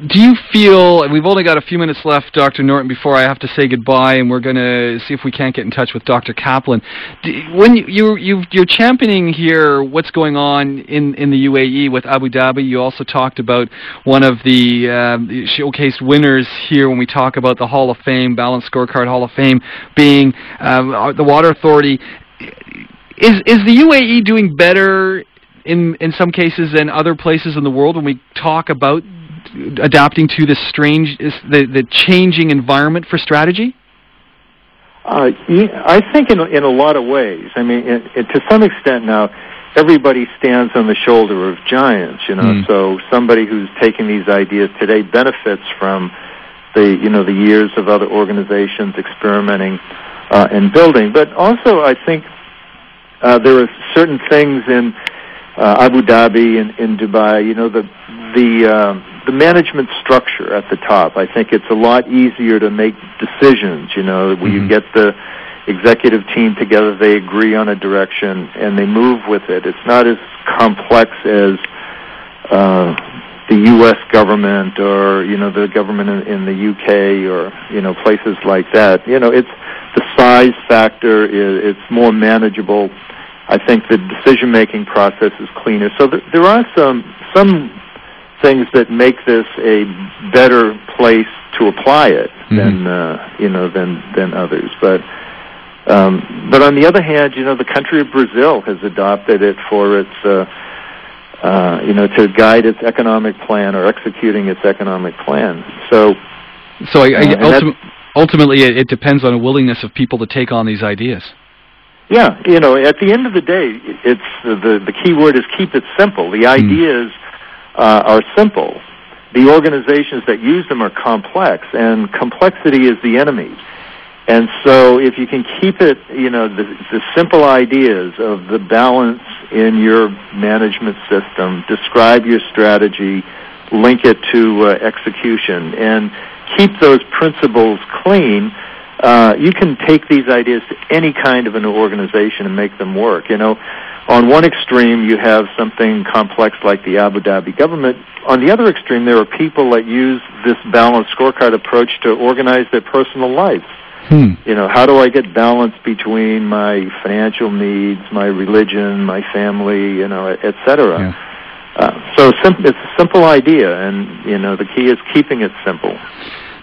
do you feel, and we've only got a few minutes left, Dr. Norton, before I have to say goodbye, and we're going to see if we can't get in touch with Dr. Kaplan. When you're championing here what's going on in the UAE with Abu Dhabi, you also talked about one of the showcased winners here when we talk about the Hall of Fame, Balanced Scorecard Hall of Fame, being the Water Authority. Is the UAE doing better in some cases than other places in the world when we talk about adapting to the changing environment for strategy? I think in a lot of ways. I mean, to some extent now, everybody stands on the shoulder of giants, So somebody who's taking these ideas today benefits from the years of other organizations experimenting and building. But also, I think there are certain things in Abu Dhabi and in Dubai, the management structure at the top. I think it's a lot easier to make decisions, where you get the executive team together, they agree on a direction, and they move with it. It's not as complex as the U.S. government or, the government in the U.K. or, places like that. It's the size factor, it's more manageable. I think the decision-making process is cleaner. So there are some things that make this a better place to apply it than others. But on the other hand, the country of Brazil has adopted it for its to guide its economic plan or executing its economic plan. So ultimately, it depends on a willingness of people to take on these ideas. Yeah, at the end of the day, it's the key word is keep it simple. The ideas are simple. The organizations that use them are complex, and complexity is the enemy. And so if you can keep it, the simple ideas of the balance in your management system, describe your strategy, link it to execution, and keep those principles clean, you can take these ideas to any kind of an organization and make them work. On one extreme, you have something complex like the Abu Dhabi government. On the other extreme, there are people that use this balanced scorecard approach to organize their personal lives. How do I get balance between my financial needs, my religion, my family, et cetera? Yeah. So it's a simple idea, and, the key is keeping it simple.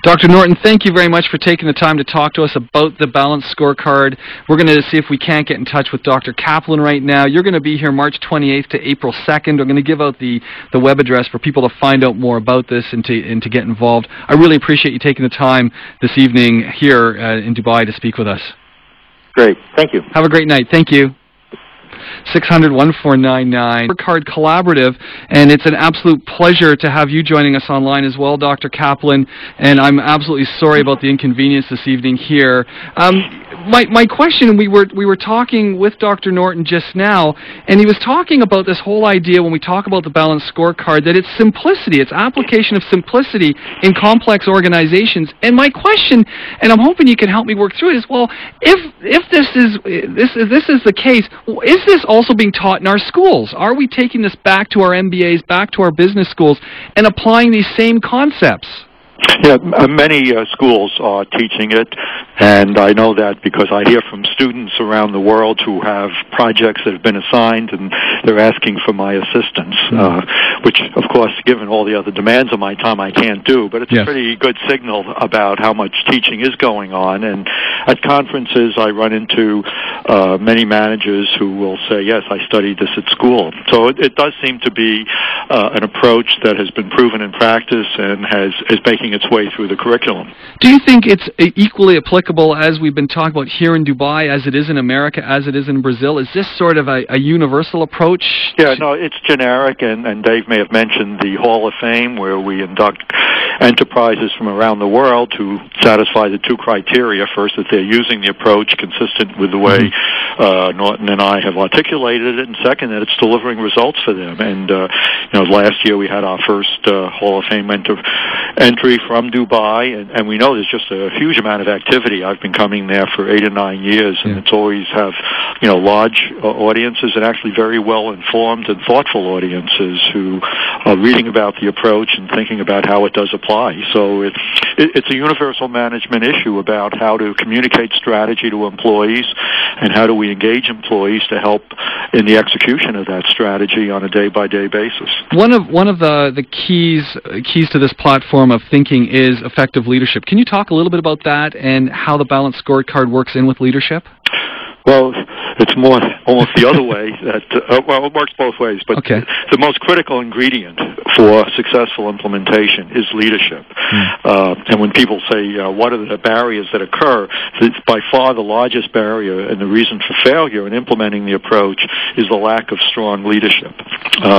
Dr. Norton, thank you very much for taking the time to talk to us about the Balanced Scorecard. We're going to see if we can't get in touch with Dr. Kaplan right now. You're going to be here March 28th to April 2nd. We're going to give out the web address for people to find out more about this and to get involved. I really appreciate you taking the time this evening here in Dubai to speak with us. Great. Thank you. Have a great night. Thank you. 600-1499, Scorecard Collaborative, and it's an absolute pleasure to have you joining us online as well, Dr. Kaplan, and I'm absolutely sorry about the inconvenience this evening here. My question, we were talking with Dr. Norton just now, and he was talking about this whole idea when we talk about the Balanced Scorecard, that it's simplicity, it's application of simplicity in complex organizations. And my question, and I'm hoping you can help me work through it, is, well, if this is the case, is this also being taught in our schools? Are we taking this back to our MBAs, back to our business schools, and applying these same concepts? Yeah, many schools are teaching it, and I know that because I hear from students around the world who have projects that have been assigned, and they're asking for my assistance, which, of course, given all the other demands of my time, I can't do, but it's a pretty good signal about how much teaching is going on. And at conferences, I run into many managers who will say, yes, I studied this at school. So it does seem to be an approach that has been proven in practice and is making its way through the curriculum. Do you think it's equally applicable, as we've been talking about here in Dubai, as it is in America, as it is in Brazil? Is this sort of a universal approach? Yeah, no, it's generic, and Dave may have mentioned the Hall of Fame, where we induct enterprises from around the world to satisfy the two criteria. First, that they're using the approach consistent with the way Norton and I have articulated it, and second, that it's delivering results for them. And last year we had our first Hall of Fame entry from Dubai, and we know there's just a huge amount of activity. I've been coming there for 8 or 9 years, and it's always have large audiences and actually very well informed and thoughtful audiences who are reading about the approach and thinking about how it does apply. So it's a universal management issue about how to communicate strategy to employees and how do we engage employees to help in the execution of that strategy on a day-by-day basis. One of the keys to this platform of thinking is effective leadership. Can you talk a little bit about that and how the balanced scorecard works in with leadership? Well, it's more almost the other way. That it works both ways. But the most critical ingredient for successful implementation is leadership. And when people say, what are the barriers that occur, by far the largest barrier and the reason for failure in implementing the approach is the lack of strong leadership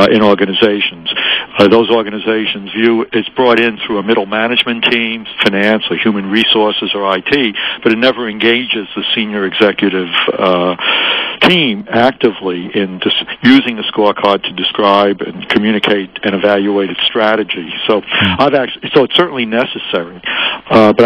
in organizations. Those organizations view it's brought in through a middle management team, finance or human resources or IT, but it never engages the senior executive team actively in using the scorecard to describe and communicate and evaluate its strategy. So so it's certainly necessary. But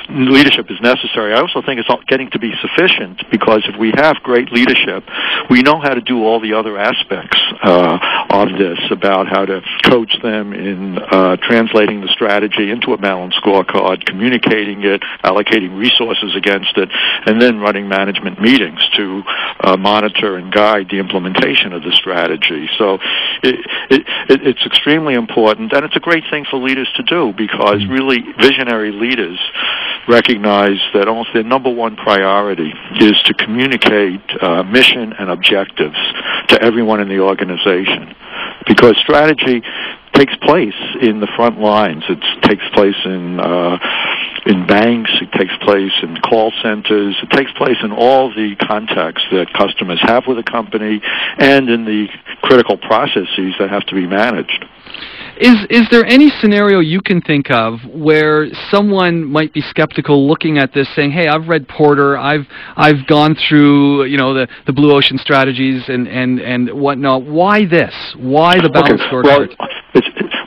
leadership is necessary. I also think it's not getting to be sufficient, because if we have great leadership, we know how to do all the other aspects of this, about how to coach them in translating the strategy into a balanced scorecard, communicating it, allocating resources against it, and then running management meetings to monitor and guide the implementation of the strategy. So it's extremely important, and it's a great thing for leaders to do, because really visionary leaders recognize that almost their number one priority is to communicate mission and objectives to everyone in the organization, because strategy takes place in the front lines. It takes place in banks. It takes place in call centers. It takes place in all the contexts that customers have with a company and in the critical processes that have to be managed. Is there any scenario you can think of where someone might be skeptical looking at this, saying, "Hey, I've read Porter, I've gone through the blue ocean strategies and whatnot. Why this? Why the balanced scorecard?"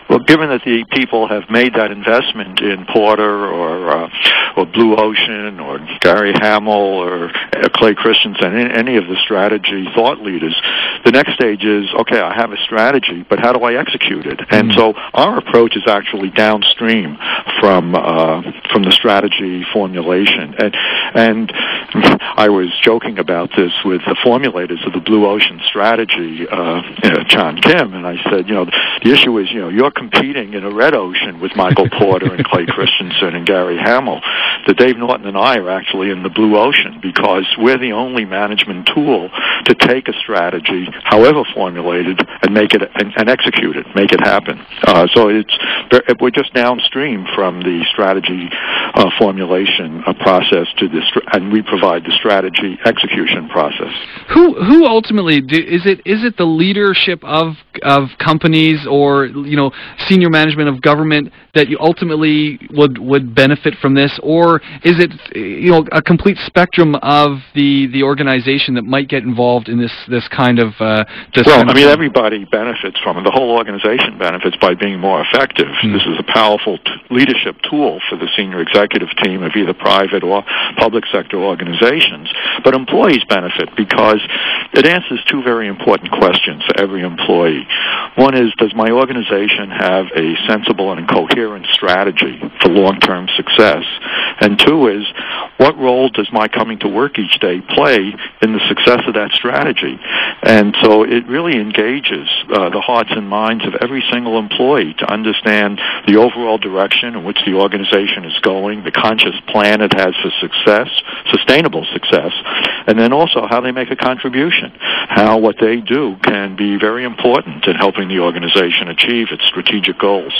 Well, given that the people have made that investment in Porter or Blue Ocean or Gary Hamel or Clay Christensen, any of the strategy thought leaders, the next stage is, okay, I have a strategy, but how do I execute it? And so our approach is actually downstream from the strategy formulation. And I was joking about this with the formulators of the Blue Ocean strategy, John Kim, and I said, the issue is, you're competing in a red ocean with Michael Porter and Clay Christensen and Gary Hamel. That Dave Norton and I are actually in the blue ocean, because we're the only management tool to take a strategy, however formulated, and make it and execute it, make it happen. So we're just downstream from the strategy formulation process and we provide the strategy execution process. Who ultimately is it the leadership of companies or senior management of government that you ultimately would benefit from this, or is it a complete spectrum of the organization that might get involved in this kind of everybody benefits from it. The whole organization benefits by being more effective. This is a powerful leadership tool for the senior executive team of either private or public sector organizations. But employees benefit because it answers two very important questions for every employee. One is, does my organization have a sensible and coherent strategy for long-term success? And two is, what role does my coming to work each day play in the success of that strategy? And so it really engages the hearts and minds of every single employee to understand the overall direction in which the organization is going, the conscious plan it has for success, sustainable success, and then also how they make a contribution, how what they do can be very important in helping the organization achieve its strategic goals.